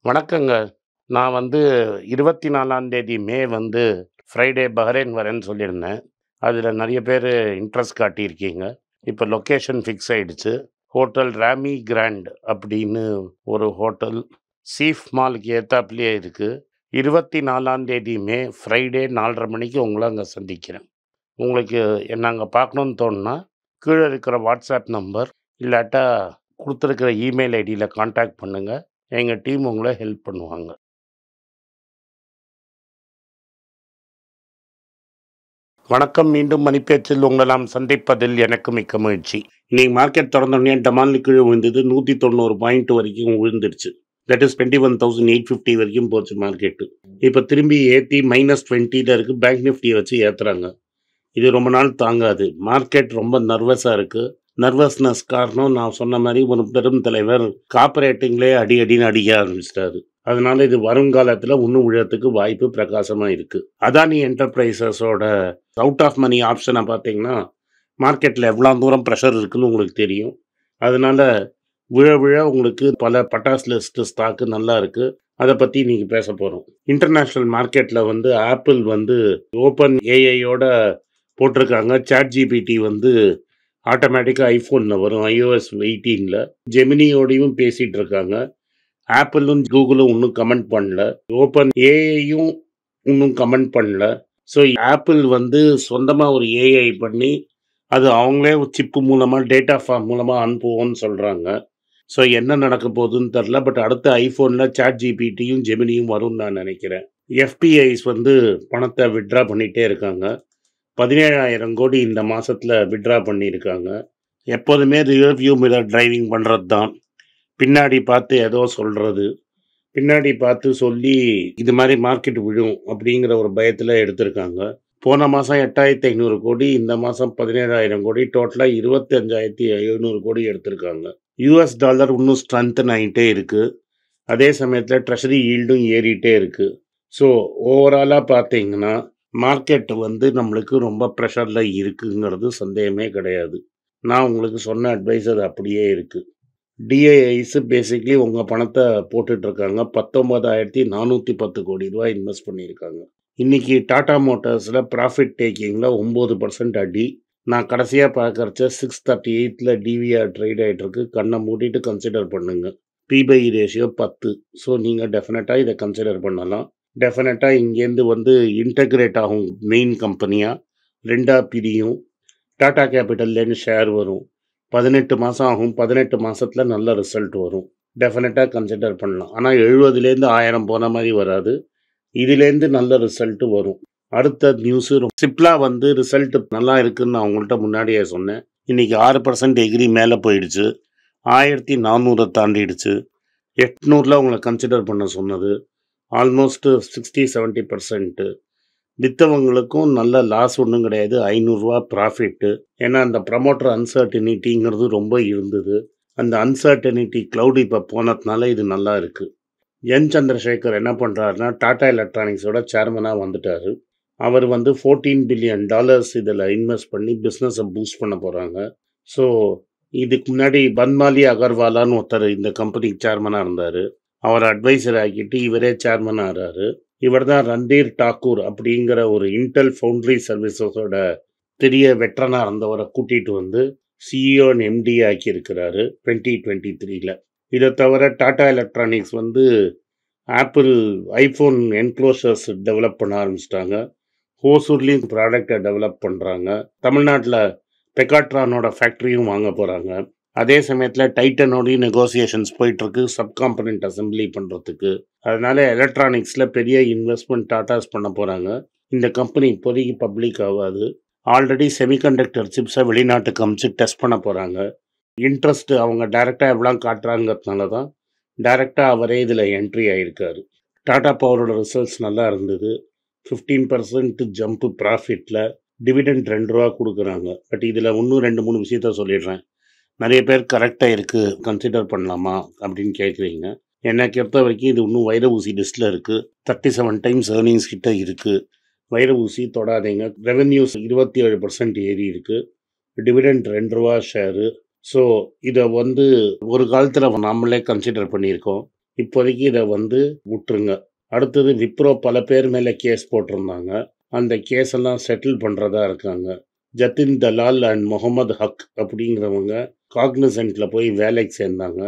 வணக்கங்க. நான் 24ஆம் தேதி மே ஃப்ரைடே பஹ்ரைன் வரேன்னு சொல்லியிருந்தேன். அதில நெறைய பேரு இன்ட்ரெஸ்ட் காட்டியிருக்கீங்க. இப்ப லொக்கேஷன் ஃபிக்ஸ் ஆயிடுச்சு. ஹோட்டல் ராமி கிராண்ட் அப்படின்னு ஒரு ஹோட்டல் சீஃப் மாலுக்கு ஏத்தாப்லயே இருக்கு. 24ஆம் தேதி மே ஃப்ரைடே 4:30 மணிக்கு உங்கள அங்க சந்திக்கிறேன். உங்களுக்கு என்ன அங்க பார்க்கணும்னு தோணுனா, கீழ இருக்கிற வாட்ஸ்அப் நம்பர் இல்லாட்டா குடுத்துருக்கிற இமெயில் ஐடியில கான்டாக்ட் பண்ணுங்க. எங்க டீம் உங்கள ஹெல்ப் பண்ணுவாங்க. வணக்கம். மீண்டும் மணிப்பேச்சில் உங்களை நாம் சந்திப்பதில் எனக்கு மிக்க மகிழ்ச்சி. இன்னைக்கு மார்க்கெட் தொறந்தோடனே டமால்னு கீழ விழுந்தது. 190 பாயிண்ட் வரைக்கும் விழுந்துருச்சு. தட் இஸ் 21,850 வரைக்கும் போச்சு மார்க்கெட்டு. இப்ப திரும்பி ஏத்தி -20ல இருக்கு. பேங்க் நிஃப்டிய வச்சு ஏத்துறாங்க. இது ரொம்ப நாள் தாங்காது. மார்க்கெட் ரொம்ப நர்வஸா இருக்கு. நர்வஸ்னஸ் காரணம் நான் சொன்ன மாரி ஒரு பெரும் தலைவர் கார்ப்பரேட்டுங்களே அடி அடின்னு அடிக்க ஆரம்பிச்சுட்டாரு. அதனால இது வருங்காலத்துல இன்னும் விழறதுக்கு வாய்ப்பு பிரகாசமா இருக்கு. அதானி என்டர்பிரைசஸோட அவுட் ஆஃப் மனி ஆப்ஷன பார்த்தீங்கன்னா, மார்க்கெட்ல எவ்வளோ தூரம் பிரஷர் இருக்குன்னு உங்களுக்கு தெரியும். அதனால விழ விழ உங்களுக்கு பல பட்டாஸ் லிஸ்ட் ஸ்டாக்கு நல்லா இருக்கு. அத பத்தி இன்னைக்கு பேசப் போறோம். இன்டர்நேஷனல் மார்க்கெட்ல ஆப்பிள் ஓப்பன் ஏஐயோட போட்டிருக்காங்க. ChatGPT ஆட்டோமேட்டிக்கா ஐஃபோன்ல வரும். iOS 18ல. ஜெமினியோடையும் பேசிட்டு இருக்காங்க. ஆப்பிளும் கூகுளும் இன்னும் கமெண்ட் பண்ணல. ஓப்பன் ஏஐயும் இன்னும் கமெண்ட் பண்ணல. ஸோ ஆப்பிள் சொந்தமா ஒரு ஏஐ பண்ணி அது அவங்களே சிப்பு மூலமா டேட்டா ஃபார்ம் மூலமா அனுப்புவோம்னு சொல்றாங்க. ஸோ என்ன நடக்க போகுதுன்னு தெரில. பட் அடுத்த ஐஃபோன்ல ChatGPTயும் ஜெமினியும் வரும்னு நான் நினைக்கிறேன். எஃபிஐஸ் பணத்தை வித்ட்ரா பண்ணிட்டே இருக்காங்க. 17,000 கோடி இந்த மாசத்துல வித்ட்ரா பண்ணியிருக்காங்க. எப்போதுமே ரியர் வியூ மிரர் டிரைவிங் பண்றது தான். பின்னாடி பார்த்து ஏதோ சொல்றது. பின்னாடி பார்த்து சொல்லி இது மாதிரி மார்க்கெட் விழும் அப்படிங்கிற ஒரு பயத்துல எடுத்திருக்காங்க. போன மாசம் 8,500 கோடி, இந்த மாசம் 17,000 கோடி, டோட்டலா 25,700 கோடி எடுத்திருக்காங்க. யூஎஸ் டாலர் இன்னும் ஸ்ட்ரென்தன் ஆகிட்டே இருக்கு. அதே சமயத்தில் ட்ரெஷரி ஈல்டும் ஏறிட்டே இருக்கு. ஸோ ஓவராலாக பார்த்தீங்கன்னா மார்க்கெட் நம்மளுக்கு ரொம்ப ப்ரெஷரில் இருக்குங்கிறது சந்தேகமே கிடையாது. நான் உங்களுக்கு சொன்ன அட்வைஸ் அது அப்படியே இருக்கு. டிஐஐஸ் பேசிக்லி உங்கள் பணத்தை போட்டுட்ருக்காங்க. 19,410 கோடி ரூபாய் இன்வெஸ்ட் பண்ணியிருக்காங்க. இன்னைக்கு டாடா மோட்டார்ஸில் ப்ராஃபிட் டேக்கிங்கில் 9% அடி. நான் கடைசியாக பார்க்கறச்ச 638ல் டிவிஆர் ட்ரேட் ஆகிட்டு இருக்கு. கண்ணை மூடிட்டு கன்சிடர் பண்ணுங்க. பிபை ரேஷியோ 10. ஸோ நீங்கள் டெஃபினட்டாக இதை கன்சிடர் பண்ணலாம். டெஃபினட்டாக இங்கேருந்து இன்டகிரேட் ஆகும். மெயின் கம்பெனியாக 2ஆக பிரியும். டாடா கேபிட்டல்லேருந்து ஷேர் வரும். 18 மாதம் ஆகும். 18 மாதத்தில் நல்ல ரிசல்ட் வரும். டெஃபினட்டாக கன்சிடர் பண்ணலாம். ஆனால் 70லேருந்து 1000 போன மாதிரி வராது. இதுலேருந்து நல்ல ரிசல்ட்டு வரும். அடுத்த நியூஸு சிப்லா ரிசல்ட் நல்லா இருக்குன்னு நான் உங்கள்கிட்ட முன்னாடியே சொன்னேன். இன்னைக்கு 6% எகிரி மேலே போயிடுச்சு. 1400 தாண்டிடுச்சு. 800ல் உங்களை கன்சிடர் பண்ண சொன்னது. ஆல்மோஸ்ட் 60-70%. விற்றவங்களுக்கும் நல்ல லாஸ் ஒன்றும் கிடையாது. 500 ரூபா ப்ராஃபிட்டு. ஏன்னா அந்த ப்ரமோட்டர் அன்சர்டனிட்டிங்கிறது ரொம்ப இருந்தது. அந்த அன்சர்டனிட்டி க்ளவுட் இப்போ போனதுனால இது நல்லா இருக்குது. என் சந்திரசேகர் என்ன பண்ணுறாருன்னா டாடா எலக்ட்ரானிக்ஸோட சேர்மனாக வந்துட்டார். அவர் $14 பில்லியன் இதில் இன்வெஸ்ட் பண்ணி பிஸ்னஸை பூஸ்ட் பண்ண போகிறாங்க. ஸோ இதுக்கு முன்னாடி பன்மாலி அகர்வாலான்னு ஒருத்தர் இந்த கம்பெனிக்கு சேர்மனாக இருந்தார். அவர் அட்வைசர் ஆக்கிட்டு இவரே சேர்மன் ஆகிறாரு. இவர் தான் ரந்தீர் டாக்கூர் அப்படிங்கிற ஒரு இன்டெல் ஃபவுண்ட்ரி சர்வீசஸோட பெரிய வெட்டரனாக இருந்தவரை கூட்டிகிட்டு சிஇஓ அண்ட் எம்டி ஆக்கியிருக்கிறாரு 2023ல். இதை தவிர Tata Electronics Apple iPhone enclosures develop பண்ண ஆரம்பிச்சிட்டாங்க. ஹோசூர்லேயும் ப்ராடக்டை டெவலப் பண்ணுறாங்க. தமிழ்நாட்டில் பெக்காட்ரானோட ஃபேக்ட்ரியும் வாங்க போகிறாங்க. அதே சமயத்தில் டைட்டனோடையும் நெகோசியேஷன்ஸ் போயிட்டுருக்கு சப்காம்பனண்ட் அசம்பிளி பண்ணுறதுக்கு. அதனால எலக்ட்ரானிக்ஸில் பெரிய இன்வெஸ்ட்மெண்ட் டாட்டாஸ் பண்ண போகிறாங்க. இந்த கம்பெனி இப்போதைக்கு பப்ளிக் ஆகாது. ஆல்ரெடி செமிகண்டக்டர் சிப்ஸை வெளிநாட்டுக்கு அமிச்சு டெஸ்ட் பண்ண போகிறாங்க. இன்ட்ரெஸ்ட் அவங்க டைரெக்டாக எவ்வளோ காட்டுறாங்கிறதுனால தான் டைரெக்டாக அவரே இதில் என்ட்ரி ஆகியிருக்காரு. டாடா பவரோட ரிசல்ட்ஸ் நல்லா இருந்தது. 15% ஜம்ப்பு ப்ராஃபிட்டில். டிவிடெண்ட் 2 ரூபா கொடுக்குறாங்க. பட் இதில் இன்னும் 2-3 விஷயத்த சொல்லிடுறேன். நிறைய பேர் கரெக்டாக இருக்குது கன்சிடர் பண்ணலாமா அப்படின்னு கேட்குறீங்க. என்னை பொறுத்த வரைக்கும் இது இன்னும் வைர ஊசி லிஸ்ட்டில் இருக்குது. 37 டைம்ஸ் ஏர்னிங்ஸ் கிட்ட இருக்குது. வைர ஊசி தொடாதீங்க. ரெவென்யூஸ் 27% ஏறி இருக்குது. டிவிடெண்ட் 2 ரூபா ஷேரு. ஸோ இதை ஒரு காலத்தில் நம்மளே கன்சிடர் பண்ணியிருக்கோம். இப்போதைக்கு இதை வந்து விட்டுருங்க. அடுத்தது விப்ரோ பல பேர் மேலே கேஸ் போட்டிருந்தாங்க. அந்த கேஸ் எல்லாம் செட்டில் பண்ணுறதா இருக்காங்க. ஜதின் தலால் அண்ட் முகமது ஹக் அப்படிங்கிறவங்க காக்னிசன்ட்டில் போய் வேலைக்கு சேர்ந்தாங்க.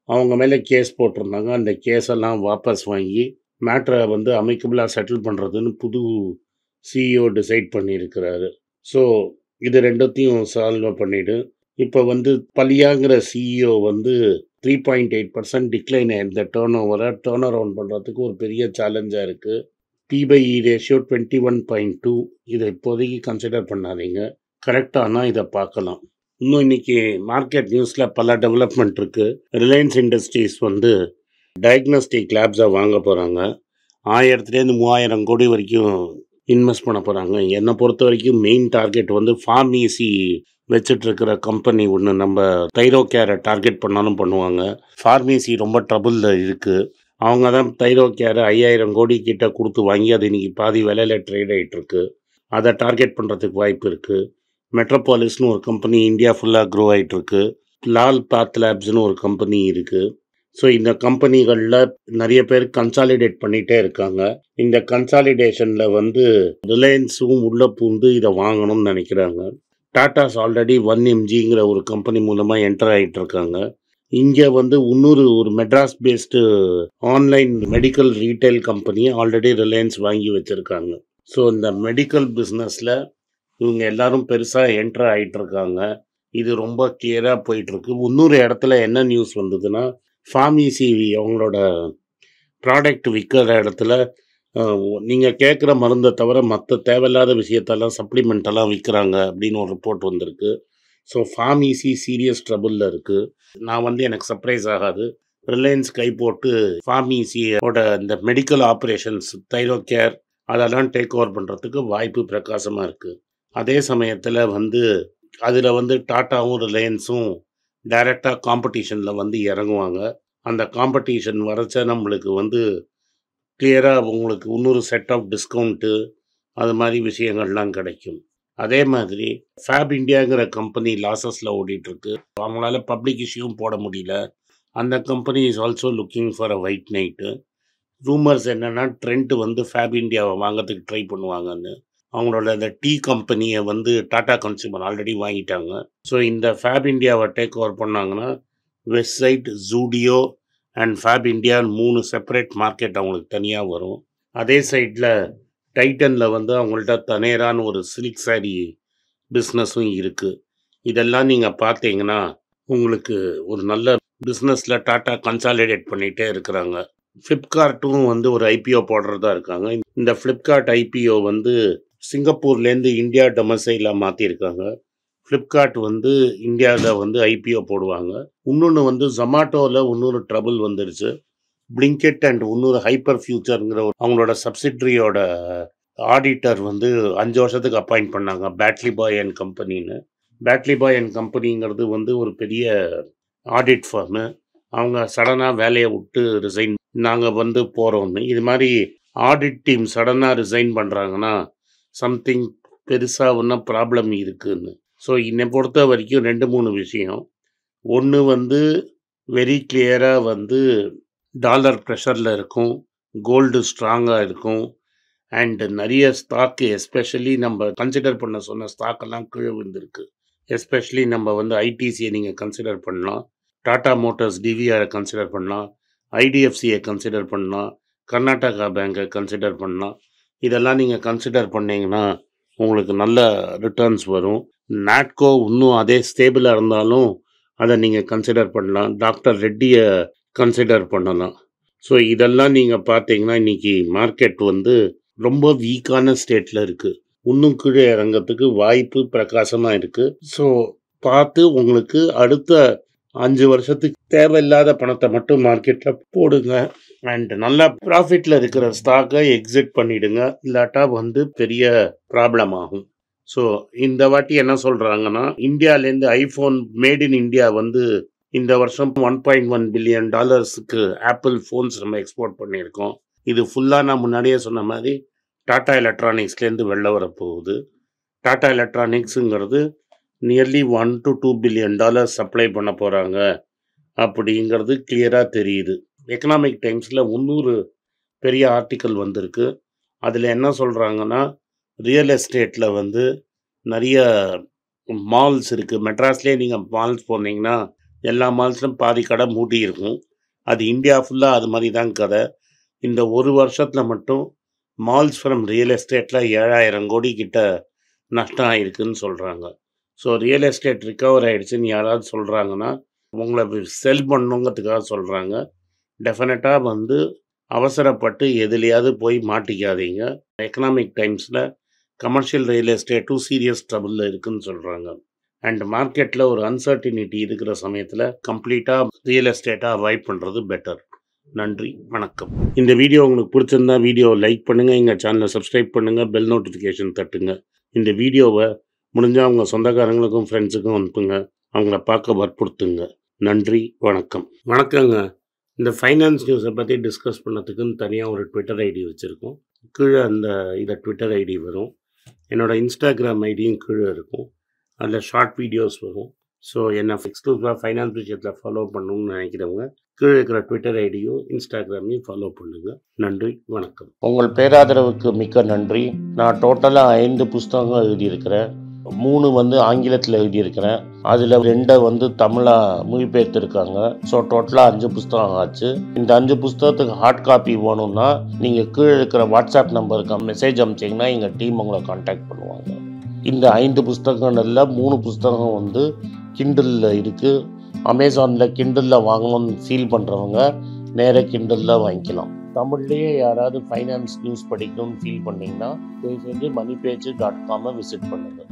அவங்க மேலே கேஸ் போட்டிருந்தாங்க. அந்த கேஸெல்லாம் வாபஸ் வாங்கி மேட்ரை வந்து அமைக்கபிளாக செட்டில் பண்ணுறதுன்னு புது சிஇஓ டிசைட் பண்ணியிருக்கிறாரு. ஸோ இது ரெண்டுத்தையும் சால்வ் பண்ணிவிடு. இப்போ வந்து பலியாங்கிற சிஇஓ வந்து 3.8% டிக்ளைன் இந்த டேர்ன் அரவுண்ட் பண்ணுறதுக்கு ஒரு பெரிய சேலஞ்சாக இருக்குது. P/E ratio 21.2. இதை இப்போதைக்கு கன்சிடர் பண்ணாதீங்க. கரெக்டானா இதை பார்க்கலாம். இன்னும் இன்னைக்கு மார்க்கெட் நியூஸில் பல டெவலப்மெண்ட் இருக்குது. ரிலையன்ஸ் இண்டஸ்ட்ரீஸ் வந்து டயக்னோஸ்டிக் லேப்ஸை வாங்க போகிறாங்க. 1000-3000 கோடி வரைக்கும் இன்வெஸ்ட் பண்ண போகிறாங்க. என்னை பொறுத்த வரைக்கும் மெயின் டார்கெட் வந்து ஃபார்மசி வச்சிட்ருக்கிற கம்பெனி ஒன்று நம்ம தைரோகேரை டார்கெட் பண்ணாலும் பண்ணுவாங்க. ஃபார்மசி ரொம்ப ட்ரபுளில் இருக்குது. அவங்க தான் தைரோகேரை 5000 கோடி கிட்ட கொடுத்து வாங்கி அது இன்னைக்கு பாதி விலையில் ட்ரேட் ஆகிட்டுருக்கு. அதை டார்கெட் பண்ணுறதுக்கு வாய்ப்பு இருக்குது. மெட்ரோபாலிஸ்னு ஒரு கம்பெனி இந்தியா ஃபுல்லாக க்ரோ ஆகிட்டுருக்கு. லால் பாத் லேப்ஸ்னு ஒரு கம்பெனி இருக்குது. ஸோ இந்த கம்பெனிகளில் நிறைய பேர் கன்சாலிடேட் பண்ணிகிட்டே இருக்காங்க. இந்த கன்சாலிடேஷனில் வந்து ரிலையன்ஸும் உள்ளே பூந்து இதை வாங்கணும்னு நினைக்கிறாங்க. டாட்டாஸ் ஆல்ரெடி 1mgங்கிற ஒரு கம்பெனி மூலமாக என்டர் ஆகிட்டு இருக்காங்க. இங்கே வந்து ஒரு Madras based online medical retail கம்பெனியை ஆல்ரெடி ரிலையன்ஸ் வாங்கி வச்சுருக்காங்க. ஸோ இந்த மெடிக்கல் பிஸ்னஸில் இவங்க எல்லாரும் பெருசாக என்டர் ஆகிட்டு இருக்காங்க. இது ரொம்ப கிளியராக போயிட்டுருக்கு. இன்னொரு இடத்துல என்ன நியூஸ் வந்ததுன்னா, ஃபார்மசி அவங்களோட ப்ராடக்ட் விற்கிற இடத்துல நீங்கள் கேட்குற மருந்தை தவிர மற்ற தேவையில்லாத விஷயத்தெல்லாம் சப்ளிமெண்டெல்லாம் விற்கிறாங்க அப்படின்னு ஒரு ரிப்போர்ட் வந்திருக்கு. ஸோ ஃபார்மசி சீரியஸ் ட்ரபுளில் இருக்குது. நான் வந்து எனக்கு சர்ப்ரைஸ் ஆகாது. ரிலையன்ஸ் கை போட்டு ஃபார்மசியோட இந்த மெடிக்கல் ஆப்ரேஷன்ஸ் தைரோகேர் அதெல்லாம் டேக் ஓவர் பண்ணுறதுக்கு வாய்ப்பு பிரகாசமாக இருக்குது. அதே சமயத்தில் வந்து அதில் வந்து டாட்டாவும் ரிலையன்ஸும் டைரெக்டாக காம்படிஷனில் வந்து இறங்குவாங்க. அந்த காம்படிஷன் வரச்ச நம்மளுக்கு வந்து கிளியராக உங்களுக்கு இன்னொரு செட் ஆஃப் டிஸ்கவுண்ட்டு அது மாதிரி விஷயங்கள்லாம் கிடைக்கும். அதே மாதிரி ஃபேப் இந்தியாங்கிற கம்பெனி லாஸஸில் ஓடிட்டுருக்கு. அவங்களால பப்ளிக் இஷ்யூவும் போட முடியல. அந்த company is also looking for a white night. Rumours என்னென்னா ட்ரெண்ட் வந்து ஃபேப் இந்தியாவை வாங்கிறதுக்கு ட்ரை பண்ணுவாங்கன்னு. அவங்களோட இந்த டீ கம்பெனியை வந்து டாடா கன்சியூமர் ஆல்ரெடி வாங்கிட்டாங்க. ஸோ இந்த ஃபேப் இந்தியாவை டேக் ஓவர் பண்ணாங்கன்னா Westside, Zudio and Fab India 3 separate market அவங்களுக்கு தனியாக வரும். அதே சைடில் டைட்டனில் வந்து அவங்கள்ட்ட தனேரான ஒரு சில்க் சாரி பிஸ்னஸும் இருக்குது. இதெல்லாம் நீங்கள் பார்த்தீங்கன்னா உங்களுக்கு ஒரு நல்ல பிஸ்னஸில் டாட்டா கன்சாலிடேட் பண்ணிகிட்டே இருக்கிறாங்க. ஃப்ளிப்கார்ட்டும் வந்து ஒரு ஐபிஓ போடுறதா இருக்காங்க. இந்த ஃப்ளிப்கார்ட் ஐபிஓ வந்து சிங்கப்பூர்லேருந்து இந்தியா டொமசைலாக மாற்றிருக்காங்க. ஃப்ளிப்கார்ட் வந்து இந்தியாவில் வந்து ஐபிஓ போடுவாங்க. இன்னொன்று வந்து ஜொமாட்டோவில் இன்னொரு ட்ரபுள் வந்துருச்சு. பிளிங்கெட் அண்ட் இன்னொரு ஹைப்பர் ஃபியூச்சருங்கிற அவங்களோட சப்சிட்ரியோட ஆடிட்டர் வந்து 5 வருஷத்துக்கு அப்பாயிண்ட் பண்ணாங்க, பேட்லி பாய் அண்ட் கம்பெனின்னு. பேட்லி பாய் அண்ட் கம்பெனிங்கிறது வந்து ஒரு பெரிய ஆடிட் ஃபார்மு. அவங்க சடனாக வேலையை விட்டு ரிசைன் நாங்கள் வந்து போகிறோன்னு. இது மாதிரி ஆடிட் டீம் சடனாக ரிசைன் பண்ணுறாங்கன்னா சம்திங் பெருசாக ஒன்றும் ப்ராப்ளம் இருக்குதுன்னு. ஸோ என்னை பொறுத்த வரைக்கும் 2-3 விஷயம். ஒன்று வந்து வெரி கிளியராக வந்து டாலர் ப்ரெஷரில் இருக்கும், கோல்டு ஸ்ட்ராங்காக இருக்கும், அண்ட் நிறைய ஸ்டாக்கு எஸ்பெஷலி நம்ம கன்சிடர் பண்ண சொன்ன ஸ்டாக்கெல்லாம் கீழே விழுந்திருக்கு. எஸ்பெஷலி நம்ம வந்து ஐடிசியை நீங்கள் கன்சிடர் பண்ணலாம், டாடா மோட்டார்ஸ் டிவிஆரை கன்சிடர் பண்ணலாம், ஐடிஎஃப்சியை கன்சிடர் பண்ணலாம், கர்நாடகா பேங்கை கன்சிடர் பண்ணலாம். இதெல்லாம் நீங்கள் கன்சிடர் பண்ணிங்கன்னா உங்களுக்கு நல்ல ரிட்டர்ன்ஸ் வரும். நாட்கோ இன்னும் அதே ஸ்டேபிளாக இருந்தாலும் அதை நீங்கள் கன்சிடர் பண்ணலாம். டாக்டர் ரெட்டியை கன்சிடர் பண்ணலாம். ஸோ இதெல்லாம் நீங்கள் பார்த்தீங்கன்னா இன்றைக்கி மார்க்கெட் வந்து ரொம்ப வீக்கான ஸ்டேட்டில் இருக்குது. இன்னும் கீழே இறங்கிறதுக்கு வாய்ப்பு பிரகாசமாக இருக்குது. ஸோ பார்த்து உங்களுக்கு அடுத்த 5 வருஷத்துக்கு தேவையில்லாத பணத்தை மட்டும் மார்க்கெட்டில் போடுங்க. அண்ட் நல்லா ப்ராஃபிட்டில் இருக்கிற ஸ்டாக்கை எக்ஸிட் பண்ணிவிடுங்க. இல்லாட்டா வந்து பெரிய ப்ராப்ளம் ஆகும். ஸோ இந்த வாட்டி என்ன சொல்கிறாங்கன்னா, இந்தியாவிலேருந்து ஐஃபோன் மேட் இன் இந்தியா வந்து இந்த வருஷம் $1.1 பில்லியன் ஆப்பிள் ஃபோன்ஸ் நம்ம எக்ஸ்போர்ட் பண்ணியிருக்கோம். இது ஃபுல்லாக நான் முன்னாடியே சொன்ன மாதிரி டாடா எலக்ட்ரானிக்ஸ்லேருந்து வெளில வரப்போகுது. டாடா எலக்ட்ரானிக்ஸுங்கிறது நியர்லி $1 to $2 பில்லியன் சப்ளை பண்ண போகிறாங்க அப்படிங்கிறது கிளியராக தெரியுது. எக்கனாமிக் டைம்ஸில் இன்னொரு பெரிய ஆர்டிக்கல் வந்திருக்கு. அதில் என்ன சொல்கிறாங்கன்னா, ரியல் எஸ்டேட்டில் வந்து நிறைய மால்ஸ் இருக்குது. மெட்ராஸ்லேயே நீங்கள் மால்ஸ் போனீங்கன்னா எல்லா மால்ஸ்லையும் பாதி கடை மூடி இருக்கும். அது இந்தியா ஃபுல்லாக அது மாதிரி தான் கதை. இந்த ஒரு வருஷத்தில் மட்டும் மால்ஸ் ஃப்ரம் ரியல் எஸ்டேட்டில் 7,000 கோடி கிட்ட நஷ்டம் ஆகிருக்குன்னு சொல்கிறாங்க. ஸோ ரியல் எஸ்டேட் ரிகவர் ஆகிடுச்சுன்னு யாராவது சொல்கிறாங்கன்னா உங்களை செல் பண்ணுங்கிறதுக்காக சொல்கிறாங்க. டெஃபினட்டாக வந்து அவசரப்பட்டு எதுலையாவது போய் மாட்டிக்காதீங்க. எக்கனாமிக் டைம்ஸில் கமர்ஷியல் ரியல் எஸ்டேட்டும் சீரியஸ் ட்ரபிளில் இருக்குதுன்னு சொல்கிறாங்க. அண்ட் மார்க்கெட்டில் ஒரு அன்சர்டினிட்டி இருக்கிற சமயத்தில் கம்ப்ளீட்டாக ரியல் எஸ்டேட்டை அவாய்ட் பண்ணுறது பெட்டர். நன்றி, வணக்கம். இந்த வீடியோ உங்களுக்கு பிடிச்சிருந்தா வீடியோவை லைக் பண்ணுங்கள், எங்கள் சேனலை சப்ஸ்கிரைப் பண்ணுங்கள், பெல் நோட்டிஃபிகேஷன் தட்டுங்க. இந்த வீடியோவை முடிஞ்சால் அவங்க சொந்தக்காரங்களுக்கும் ஃப்ரெண்ட்ஸுக்கும் அனுப்புங்க, அவங்கள பார்க்க வற்புறுத்துங்க. நன்றி, வணக்கம். வணக்கங்க. இந்த ஃபைனான்ஸ் நியூஸை பற்றி டிஸ்கஸ் பண்ணதுக்குன்னு தனியாக ஒரு ட்விட்டர் ஐடி வச்சுருக்கோம். கீழே இதை ட்விட்டர் ஐடி வரும். என்னோடய இன்ஸ்டாகிராம் ஐடியும் கீழே இருக்கும். அதில் ஷார்ட் வீடியோஸ் வரும். ஸோ என்னை எக்ஸ்க்ளூசிவாக ஃபைனான்ஸ் விஷயத்தில் ஃபாலோ பண்ணணும்னு நினைக்கிறவங்க கீழே இருக்கிற ட்விட்டர் ஐடியும் இன்ஸ்டாகிராமையும் ஃபாலோ பண்ணுங்கள். நன்றி, வணக்கம். உங்கள் பேராதரவுக்கு மிக்க நன்றி. நான் டோட்டலாக 5 புஸ்தகங்கள் எழுதியிருக்கிறேன். 3 வந்து ஆங்கிலத்தில் எழுதியிருக்கிறேன். அதில் 2 வந்து தமிழாக மொழிபெயர்த்துருக்காங்க. ஸோ டோட்டலாக 5 புஸ்தகம் ஆச்சு. இந்த 5 புஸ்தகத்துக்கு ஹார்ட் காப்பி வேணும்னா நீங்கள் கீழே இருக்கிற வாட்ஸ்அப் நம்பருக்கு மெசேஜ் அனுப்பிச்சிங்கன்னா எங்கள் டீம் உங்களை கான்டாக்ட் பண்ணுவாங்க. இந்த 5 புஸ்தகங்களில் 3 புஸ்தகம் வந்து கிண்டலில் இருக்குது. அமேசானில் கிண்டலில் வாங்கணும்னு ஃபீல் பண்ணுறவங்க நேராக கிண்டலில் வாங்கிக்கலாம். தமிழ்லேயே யாராவது ஃபைனான்ஸ் நியூஸ் படிக்கணும்னு ஃபீல் பண்ணிங்கன்னா தயவுசெஞ்சு moneypage.com விசிட் பண்ணுங்கள்.